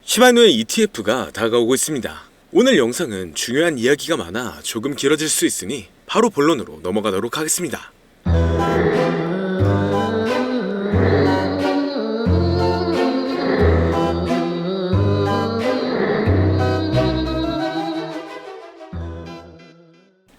시바이노의 ETF가 다가오고 있습니다. 오늘 영상은 중요한 이야기가 많아 조금 길어질 수 있으니 바로 본론으로 넘어가도록 하겠습니다.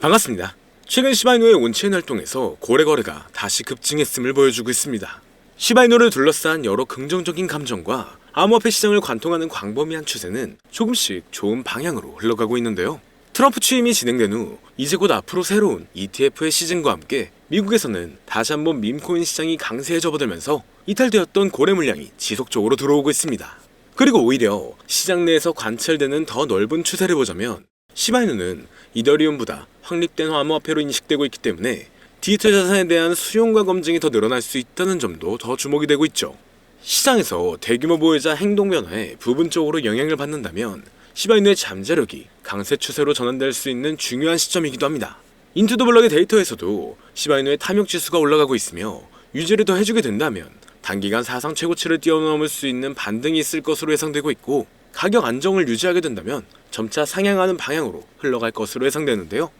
반갑습니다. 최근 시바이노의 온체인 활동에서 거래가 다시 급증했음을 보여주고 있습니다. 시바이노를 둘러싼 여러 긍정적인 감정과 암호화폐 시장을 관통하는 광범위한 추세는 조금씩 좋은 방향으로 흘러가고 있는데요. 트럼프 취임이 진행된 후 이제 곧 앞으로 새로운 ETF의 시즌과 함께 미국에서는 다시 한번 밈코인 시장이 강세에 접어들면서 이탈되었던 거래 물량이 지속적으로 들어오고 있습니다. 그리고 오히려 시장 내에서 관찰되는 더 넓은 추세를 보자면 시바이노는 이더리움보다 확립된 암호화폐로 인식되고 있기 때문에 디지털 자산에 대한 수용과 검증이 더 늘어날 수 있다는 점도 더 주목이 되고 있죠. 시장에서 대규모 보유자 행동 변화에 부분적으로 영향을 받는다면 시바이노의 잠재력이 강세 추세로 전환될 수 있는 중요한 시점이기도 합니다. 인투더블럭의 데이터에서도 시바이노의 탐욕 지수가 올라가고 있으며 유지를 더 해주게 된다면 단기간 사상 최고치를 뛰어넘을 수 있는 반등이 있을 것으로 예상되고 있고, 가격 안정을 유지하게 된다면 점차 상향하는 방향으로 흘러갈 것으로 예상되는데요.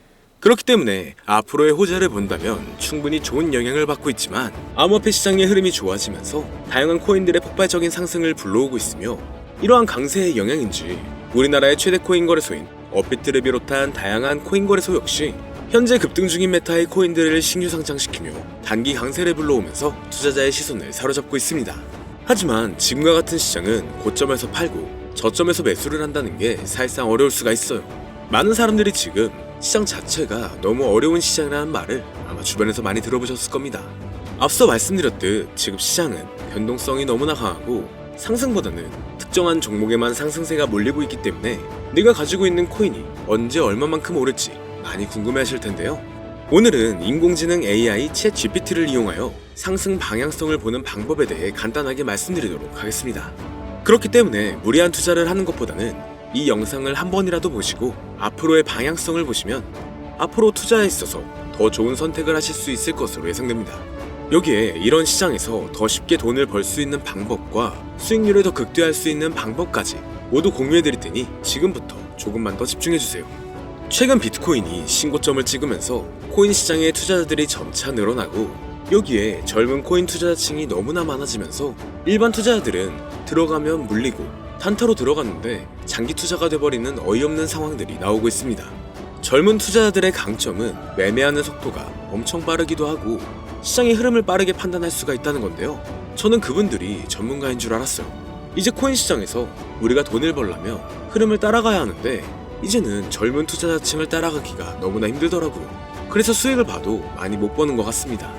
그렇기 때문에 앞으로의 호재를 본다면 충분히 좋은 영향을 받고 있지만 암호화폐 시장의 흐름이 좋아지면서 다양한 코인들의 폭발적인 상승을 불러오고 있으며, 이러한 강세의 영향인지 우리나라의 최대 코인 거래소인 업비트를 비롯한 다양한 코인 거래소 역시 현재 급등 중인 메타의 코인들을 신규 상장시키며 단기 강세를 불러오면서 투자자의 시선을 사로잡고 있습니다. 하지만 지금과 같은 시장은 고점에서 팔고 저점에서 매수를 한다는 게 사실상 어려울 수가 있어요. 많은 사람들이 지금 시장 자체가 너무 어려운 시장이라는 말을 아마 주변에서 많이 들어보셨을 겁니다. 앞서 말씀드렸듯 지금 시장은 변동성이 너무나 강하고 상승보다는 특정한 종목에만 상승세가 몰리고 있기 때문에 내가 가지고 있는 코인이 언제 얼마만큼 오를지 많이 궁금해하실 텐데요. 오늘은 인공지능 AI 챗GPT를 이용하여 상승 방향성을 보는 방법에 대해 간단하게 말씀드리도록 하겠습니다. 그렇기 때문에 무리한 투자를 하는 것보다는 이 영상을 한 번이라도 보시고 앞으로의 방향성을 보시면 앞으로 투자에 있어서 더 좋은 선택을 하실 수 있을 것으로 예상됩니다. 여기에 이런 시장에서 더 쉽게 돈을 벌 수 있는 방법과 수익률을 더 극대화할 수 있는 방법까지 모두 공유해드릴 테니 지금부터 조금만 더 집중해주세요. 최근 비트코인이 신고점을 찍으면서 코인 시장의 투자자들이 점차 늘어나고, 여기에 젊은 코인 투자자층이 너무나 많아지면서 일반 투자자들은 들어가면 물리고 단타로 들어갔는데 장기 투자가 돼버리는 어이없는 상황들이 나오고 있습니다. 젊은 투자자들의 강점은 매매하는 속도가 엄청 빠르기도 하고 시장의 흐름을 빠르게 판단할 수가 있다는 건데요. 저는 그분들이 전문가인 줄 알았어요. 이제 코인 시장에서 우리가 돈을 벌려면 흐름을 따라가야 하는데 이제는 젊은 투자자층을 따라가기가 너무나 힘들더라고요. 그래서 수익을 봐도 많이 못 버는 것 같습니다.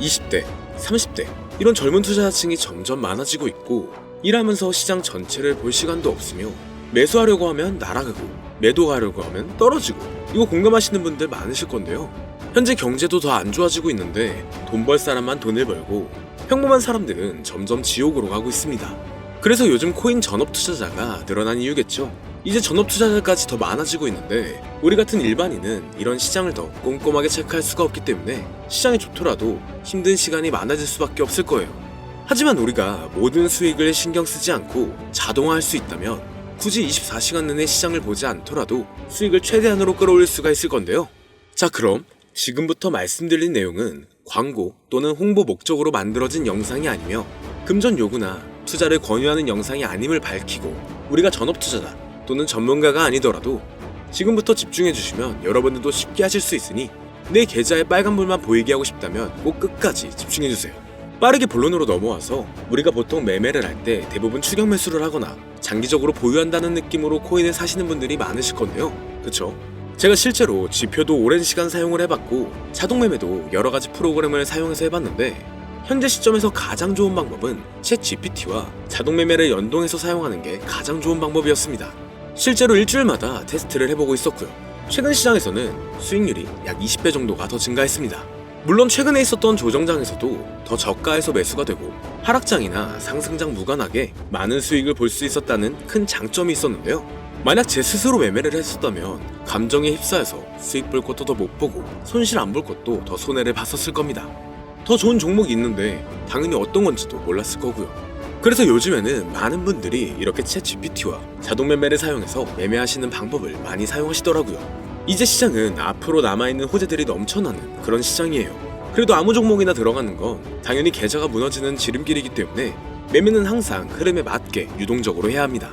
20대, 30대 이런 젊은 투자자층이 점점 많아지고 있고, 일하면서 시장 전체를 볼 시간도 없으며 매수하려고 하면 날아가고 매도하려고 하면 떨어지고, 이거 공감하시는 분들 많으실 건데요. 현재 경제도 더 안 좋아지고 있는데 돈 벌 사람만 돈을 벌고 평범한 사람들은 점점 지옥으로 가고 있습니다. 그래서 요즘 코인 전업 투자자가 늘어난 이유겠죠. 이제 전업 투자자까지 더 많아지고 있는데 우리 같은 일반인은 이런 시장을 더 꼼꼼하게 체크할 수가 없기 때문에 시장이 좋더라도 힘든 시간이 많아질 수밖에 없을 거예요. 하지만 우리가 모든 수익을 신경 쓰지 않고 자동화할 수 있다면 굳이 24시간 내내 시장을 보지 않더라도 수익을 최대한으로 끌어올릴 수가 있을 건데요. 자, 그럼 지금부터 말씀드린 내용은 광고 또는 홍보 목적으로 만들어진 영상이 아니며 금전 요구나 투자를 권유하는 영상이 아님을 밝히고, 우리가 전업 투자자 또는 전문가가 아니더라도 지금부터 집중해주시면 여러분들도 쉽게 하실 수 있으니 내 계좌에 빨간불만 보이게 하고 싶다면 꼭 끝까지 집중해주세요. 빠르게 본론으로 넘어와서 우리가 보통 매매를 할 때 대부분 추격 매수를 하거나 장기적으로 보유한다는 느낌으로 코인을 사시는 분들이 많으실 건데요. 그쵸? 제가 실제로 지표도 오랜 시간 사용을 해봤고 자동 매매도 여러가지 프로그램을 사용해서 해봤는데 현재 시점에서 가장 좋은 방법은 챗 GPT와 자동 매매를 연동해서 사용하는 게 가장 좋은 방법이었습니다. 실제로 일주일마다 테스트를 해보고 있었고요. 최근 시장에서는 수익률이 약 20배 정도가 더 증가했습니다. 물론 최근에 있었던 조정장에서도 더 저가에서 매수가 되고 하락장이나 상승장 무관하게 많은 수익을 볼 수 있었다는 큰 장점이 있었는데요. 만약 제 스스로 매매를 했었다면 감정에 휩싸여서 수익 볼 것도 더 못 보고 손실 안 볼 것도 더 손해를 봤었을 겁니다. 더 좋은 종목이 있는데 당연히 어떤 건지도 몰랐을 거고요. 그래서 요즘에는 많은 분들이 이렇게 챗 GPT와 자동 매매를 사용해서 매매하시는 방법을 많이 사용하시더라고요. 이제 시장은 앞으로 남아있는 호재들이 넘쳐나는 그런 시장이에요. 그래도 아무 종목이나 들어가는 건 당연히 계좌가 무너지는 지름길이기 때문에 매매는 항상 흐름에 맞게 유동적으로 해야 합니다.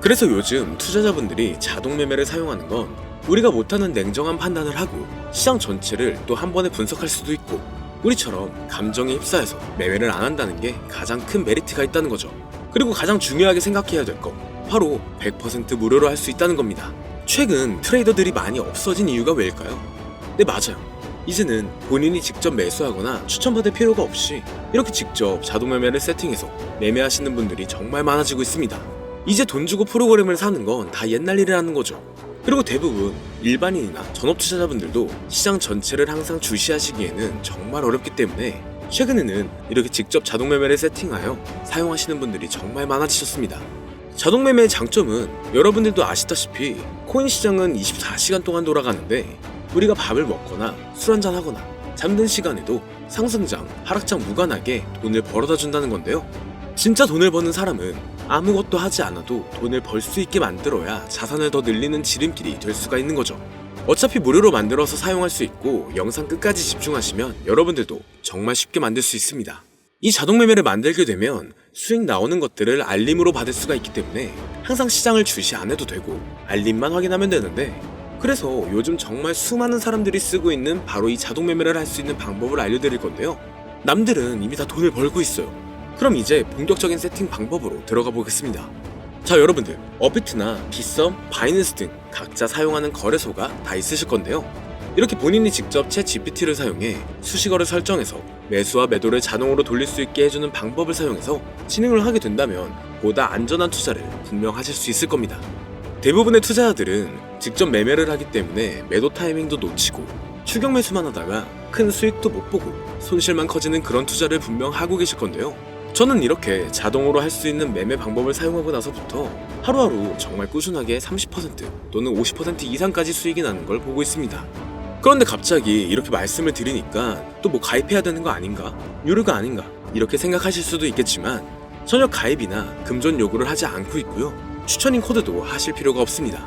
그래서 요즘 투자자분들이 자동 매매를 사용하는 건 우리가 못하는 냉정한 판단을 하고 시장 전체를 또 한 번에 분석할 수도 있고, 우리처럼 감정에 휩싸여서 매매를 안 한다는 게 가장 큰 메리트가 있다는 거죠. 그리고 가장 중요하게 생각해야 될 거, 바로 100% 무료로 할 수 있다는 겁니다. 최근 트레이더들이 많이 없어진 이유가 왜일까요? 네, 맞아요. 이제는 본인이 직접 매수하거나 추천받을 필요가 없이 이렇게 직접 자동 매매를 세팅해서 매매하시는 분들이 정말 많아지고 있습니다. 이제 돈 주고 프로그램을 사는 건 다 옛날 일이라는 거죠. 그리고 대부분 일반인이나 전업 투자자분들도 시장 전체를 항상 주시하시기에는 정말 어렵기 때문에 최근에는 이렇게 직접 자동 매매를 세팅하여 사용하시는 분들이 정말 많아지셨습니다. 자동 매매의 장점은 여러분들도 아시다시피 코인 시장은 24시간 동안 돌아가는데, 우리가 밥을 먹거나 술 한잔 하거나 잠든 시간에도 상승장, 하락장 무관하게 돈을 벌어다 준다는 건데요. 진짜 돈을 버는 사람은 아무것도 하지 않아도 돈을 벌 수 있게 만들어야 자산을 더 늘리는 지름길이 될 수가 있는 거죠. 어차피 무료로 만들어서 사용할 수 있고 영상 끝까지 집중하시면 여러분들도 정말 쉽게 만들 수 있습니다. 이 자동 매매를 만들게 되면 수익 나오는 것들을 알림으로 받을 수가 있기 때문에 항상 시장을 주시 안 해도 되고 알림만 확인하면 되는데, 그래서 요즘 정말 수많은 사람들이 쓰고 있는 바로 이 자동 매매를 할 수 있는 방법을 알려드릴 건데요. 남들은 이미 다 돈을 벌고 있어요. 그럼 이제 본격적인 세팅 방법으로 들어가 보겠습니다. 자, 여러분들, 업비트나 빗썸, 바이낸스 등 각자 사용하는 거래소가 다 있으실 건데요. 이렇게 본인이 직접 챗 GPT를 사용해 수식어를 설정해서 매수와 매도를 자동으로 돌릴 수 있게 해주는 방법을 사용해서 진행을 하게 된다면 보다 안전한 투자를 분명 하실 수 있을 겁니다. 대부분의 투자자들은 직접 매매를 하기 때문에 매도 타이밍도 놓치고 추격 매수만 하다가 큰 수익도 못 보고 손실만 커지는 그런 투자를 분명 하고 계실 건데요. 저는 이렇게 자동으로 할 수 있는 매매 방법을 사용하고 나서부터 하루하루 정말 꾸준하게 30% 또는 50% 이상까지 수익이 나는 걸 보고 있습니다. 그런데 갑자기 이렇게 말씀을 드리니까 또 뭐 가입해야 되는 거 아닌가? 유료가 아닌가? 이렇게 생각하실 수도 있겠지만 전혀 가입이나 금전 요구를 하지 않고 있고요. 추천인 코드도 하실 필요가 없습니다.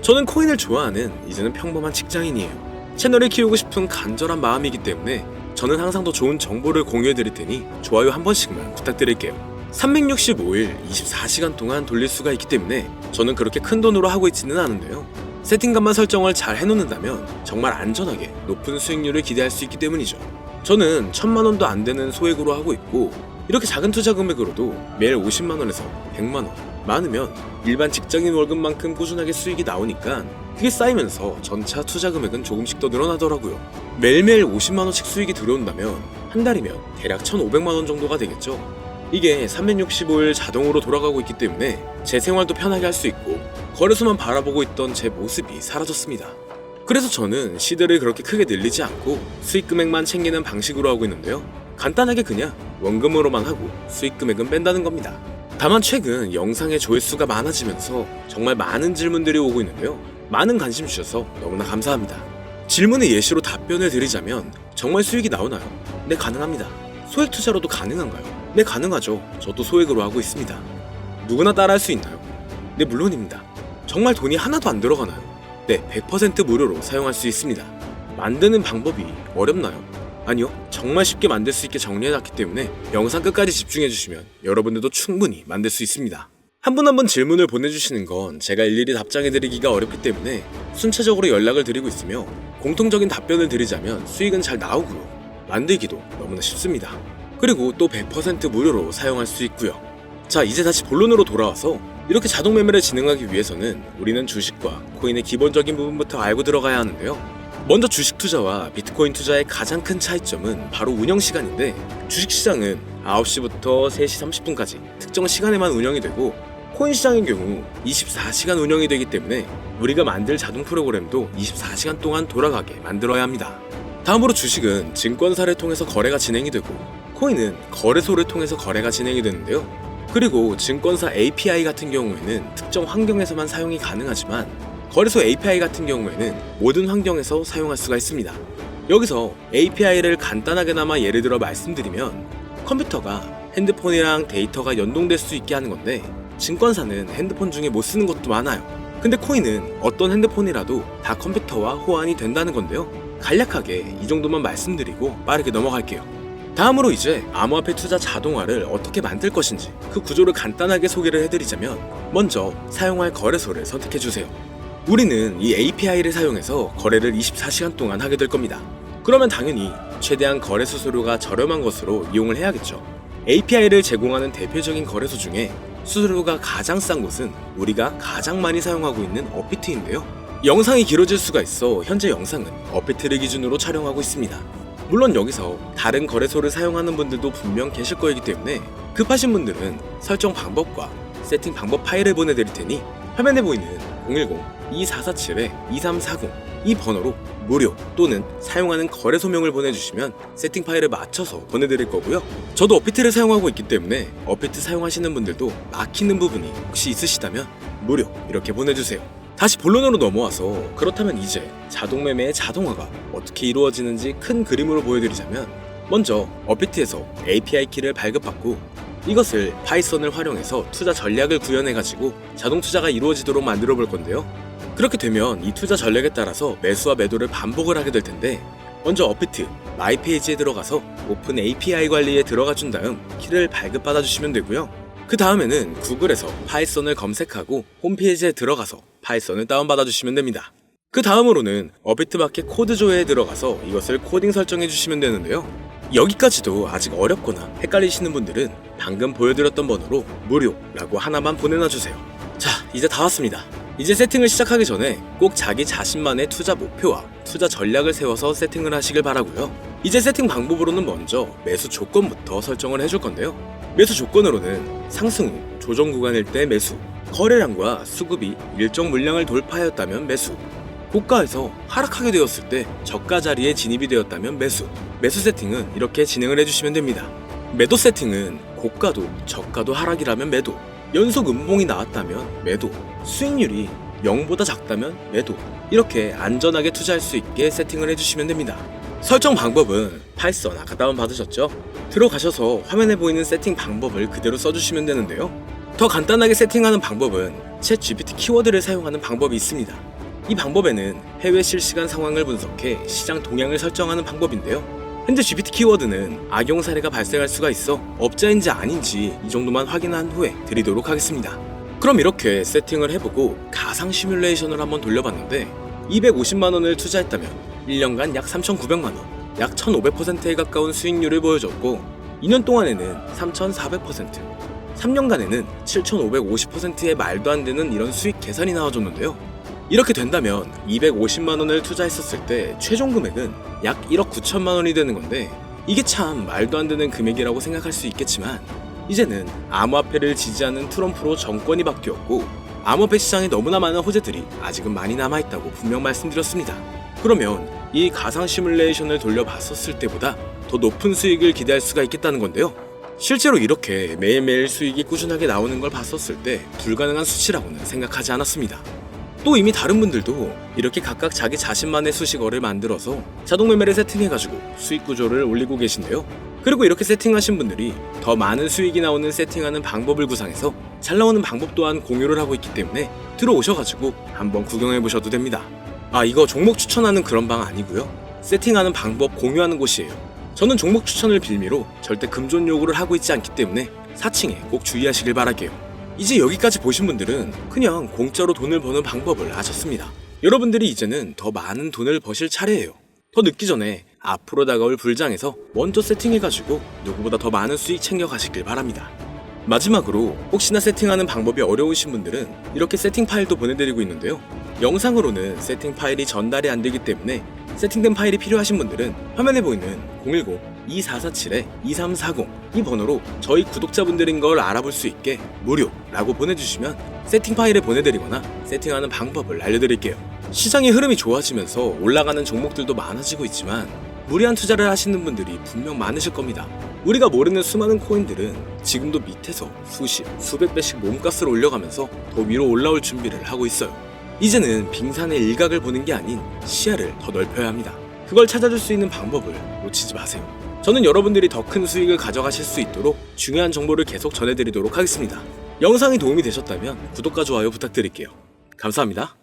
저는 코인을 좋아하는 이제는 평범한 직장인이에요. 채널을 키우고 싶은 간절한 마음이기 때문에 저는 항상 더 좋은 정보를 공유해드릴 테니 좋아요 한 번씩만 부탁드릴게요. 365일 24시간 동안 돌릴 수가 있기 때문에 저는 그렇게 큰 돈으로 하고 있지는 않은데요. 세팅값만 설정을 잘 해놓는다면 정말 안전하게 높은 수익률을 기대할 수 있기 때문이죠. 저는 1000만원도 안 되는 소액으로 하고 있고, 이렇게 작은 투자 금액으로도 매일 50만원에서 100만원, 많으면 일반 직장인 월급만큼 꾸준하게 수익이 나오니까 그게 쌓이면서 전차 투자 금액은 조금씩 더 늘어나더라고요. 매일매일 50만원씩 수익이 들어온다면 한 달이면 대략 1500만원 정도가 되겠죠. 이게 365일 자동으로 돌아가고 있기 때문에 제 생활도 편하게 할 수 있고 거래소만 바라보고 있던 제 모습이 사라졌습니다. 그래서 저는 시드를 그렇게 크게 늘리지 않고 수익 금액만 챙기는 방식으로 하고 있는데요. 간단하게 그냥 원금으로만 하고 수익 금액은 뺀다는 겁니다. 다만 최근 영상의 조회수가 많아지면서 정말 많은 질문들이 오고 있는데요. 많은 관심 주셔서 너무나 감사합니다. 질문의 예시로 답변을 드리자면, 정말 수익이 나오나요? 네, 가능합니다. 소액 투자로도 가능한가요? 네, 가능하죠. 저도 소액으로 하고 있습니다. 누구나 따라할 수 있나요? 네, 물론입니다. 정말 돈이 하나도 안 들어가나요? 네, 100% 무료로 사용할 수 있습니다. 만드는 방법이 어렵나요? 아니요, 정말 쉽게 만들 수 있게 정리해놨기 때문에 영상 끝까지 집중해주시면 여러분들도 충분히 만들 수 있습니다. 한 분 한 분 질문을 보내주시는 건 제가 일일이 답장해드리기가 어렵기 때문에 순차적으로 연락을 드리고 있으며, 공통적인 답변을 드리자면 수익은 잘 나오고요. 만들기도 너무나 쉽습니다. 그리고 또 100% 무료로 사용할 수 있고요. 자, 이제 다시 본론으로 돌아와서 이렇게 자동 매매를 진행하기 위해서는 우리는 주식과 코인의 기본적인 부분부터 알고 들어가야 하는데요. 먼저 주식 투자와 비트코인 투자의 가장 큰 차이점은 바로 운영 시간인데, 주식 시장은 9시부터 3시 30분까지 특정 시간에만 운영이 되고, 코인 시장의 경우 24시간 운영이 되기 때문에 우리가 만들 자동 프로그램도 24시간 동안 돌아가게 만들어야 합니다. 다음으로 주식은 증권사를 통해서 거래가 진행이 되고, 코인은 거래소를 통해서 거래가 진행이 되는데요. 그리고 증권사 API 같은 경우에는 특정 환경에서만 사용이 가능하지만, 거래소 API 같은 경우에는 모든 환경에서 사용할 수가 있습니다. 여기서 API를 간단하게나마 예를 들어 말씀드리면, 컴퓨터가 핸드폰이랑 데이터가 연동될 수 있게 하는 건데, 증권사는 핸드폰 중에 못 쓰는 것도 많아요. 근데 코인은 어떤 핸드폰이라도 다 컴퓨터와 호환이 된다는 건데요. 간략하게 이 정도만 말씀드리고 빠르게 넘어갈게요. 다음으로 이제 암호화폐 투자 자동화를 어떻게 만들 것인지 그 구조를 간단하게 소개를 해드리자면, 먼저 사용할 거래소를 선택해주세요. 우리는 이 API를 사용해서 거래를 24시간 동안 하게 될 겁니다. 그러면 당연히 최대한 거래소 수수료가 저렴한 것으로 이용을 해야겠죠. API를 제공하는 대표적인 거래소 중에 수수료가 가장 싼 곳은 우리가 가장 많이 사용하고 있는 업비트인데요. 영상이 길어질 수가 있어 현재 영상은 업비트를 기준으로 촬영하고 있습니다. 물론 여기서 다른 거래소를 사용하는 분들도 분명 계실 거이기 때문에 급하신 분들은 설정 방법과 세팅 방법 파일을 보내드릴 테니 화면에 보이는 010-2447-2340 이 번호로 무료 또는 사용하는 거래소명을 보내주시면 세팅 파일을 맞춰서 보내드릴 거고요. 저도 업비트를 사용하고 있기 때문에 업비트 사용하시는 분들도 막히는 부분이 혹시 있으시다면 무료 이렇게 보내주세요. 다시 본론으로 넘어와서, 그렇다면 이제 자동매매의 자동화가 어떻게 이루어지는지 큰 그림으로 보여드리자면, 먼저 업비트에서 API 키를 발급받고 이것을 파이썬을 활용해서 투자 전략을 구현해가지고 자동 투자가 이루어지도록 만들어 볼 건데요. 그렇게 되면 이 투자 전략에 따라서 매수와 매도를 반복을 하게 될 텐데, 먼저 업비트 마이 페이지에 들어가서 오픈 API 관리에 들어가 준 다음 키를 발급받아 주시면 되고요. 그 다음에는 구글에서 파이썬을 검색하고 홈페이지에 들어가서 파이썬을 다운받아 주시면 됩니다. 그 다음으로는 업비트 마켓 코드 조회에 들어가서 이것을 코딩 설정해 주시면 되는데요. 여기까지도 아직 어렵거나 헷갈리시는 분들은 방금 보여드렸던 번호로 무료라고 하나만 보내놔 주세요. 자, 이제 다 왔습니다. 이제 세팅을 시작하기 전에 꼭 자기 자신만의 투자 목표와 투자 전략을 세워서 세팅을 하시길 바라고요. 이제 세팅 방법으로는 먼저 매수 조건부터 설정을 해줄 건데요. 매수 조건으로는 상승 후 조정 구간일 때 매수, 거래량과 수급이 일정 물량을 돌파하였다면 매수, 고가에서 하락하게 되었을 때 저가 자리에 진입이 되었다면 매수. 매수 세팅은 이렇게 진행을 해주시면 됩니다. 매도 세팅은 고가도 저가도 하락이라면 매도, 연속 음봉이 나왔다면 매도, 수익률이 0보다 작다면 매도, 이렇게 안전하게 투자할 수 있게 세팅을 해주시면 됩니다. 설정 방법은 파이썬 아까 다운받으셨죠? 들어가셔서 화면에 보이는 세팅 방법을 그대로 써주시면 되는데요. 더 간단하게 세팅하는 방법은 챗 GPT 키워드를 사용하는 방법이 있습니다. 이 방법에는 해외 실시간 상황을 분석해 시장 동향을 설정하는 방법인데요. 현재 GPT 키워드는 악용 사례가 발생할 수가 있어 업자인지 아닌지 이 정도만 확인한 후에 드리도록 하겠습니다. 그럼 이렇게 세팅을 해보고 가상 시뮬레이션을 한번 돌려봤는데, 250만원을 투자했다면 1년간 약 3,900만원, 약 1,500%에 가까운 수익률을 보여줬고, 2년 동안에는 3,400%, 3년간에는 7,550%의 말도 안 되는 이런 수익 계산이 나와줬는데요. 이렇게 된다면 250만원을 투자했었을 때 최종 금액은 약 1억 9천만원이 되는 건데, 이게 참 말도 안 되는 금액이라고 생각할 수 있겠지만, 이제는 암호화폐를 지지하는 트럼프로 정권이 바뀌었고 암호화폐 시장에 너무나 많은 호재들이 아직은 많이 남아있다고 분명 말씀드렸습니다. 그러면 이 가상 시뮬레이션을 돌려봤었을 때보다 더 높은 수익을 기대할 수가 있겠다는 건데요. 실제로 이렇게 매일매일 수익이 꾸준하게 나오는 걸 봤었을 때 불가능한 수치라고는 생각하지 않았습니다. 또 이미 다른 분들도 이렇게 각각 자기 자신만의 수식어를 만들어서 자동 매매를 세팅해가지고 수익 구조를 올리고 계신데요. 그리고 이렇게 세팅하신 분들이 더 많은 수익이 나오는 세팅하는 방법을 구상해서 잘 나오는 방법 또한 공유를 하고 있기 때문에 들어오셔가지고 한번 구경해보셔도 됩니다. 이거 종목 추천하는 그런 방 아니고요. 세팅하는 방법 공유하는 곳이에요. 저는 종목 추천을 빌미로 절대 금전 요구를 하고 있지 않기 때문에 사칭에 꼭 주의하시길 바랄게요. 이제 여기까지 보신 분들은 그냥 공짜로 돈을 버는 방법을 아셨습니다. 여러분들이 이제는 더 많은 돈을 버실 차례예요. 더 늦기 전에 앞으로 다가올 불장에서 먼저 세팅해가지고 누구보다 더 많은 수익 챙겨가시길 바랍니다. 마지막으로 혹시나 세팅하는 방법이 어려우신 분들은 이렇게 세팅 파일도 보내드리고 있는데요. 영상으로는 세팅 파일이 전달이 안 되기 때문에 세팅된 파일이 필요하신 분들은 화면에 보이는 010-2447-2340 이 번호로 저희 구독자분들인 걸 알아볼 수 있게 무료라고 보내주시면 세팅 파일을 보내드리거나 세팅하는 방법을 알려드릴게요. 시장의 흐름이 좋아지면서 올라가는 종목들도 많아지고 있지만 무리한 투자를 하시는 분들이 분명 많으실 겁니다. 우리가 모르는 수많은 코인들은 지금도 밑에서 수십, 수백 배씩 몸값을 올려가면서 더 위로 올라올 준비를 하고 있어요. 이제는 빙산의 일각을 보는 게 아닌 시야를 더 넓혀야 합니다. 그걸 찾아줄 수 있는 방법을 놓치지 마세요. 저는 여러분들이 더 큰 수익을 가져가실 수 있도록 중요한 정보를 계속 전해드리도록 하겠습니다. 영상이 도움이 되셨다면 구독과 좋아요 부탁드릴게요. 감사합니다.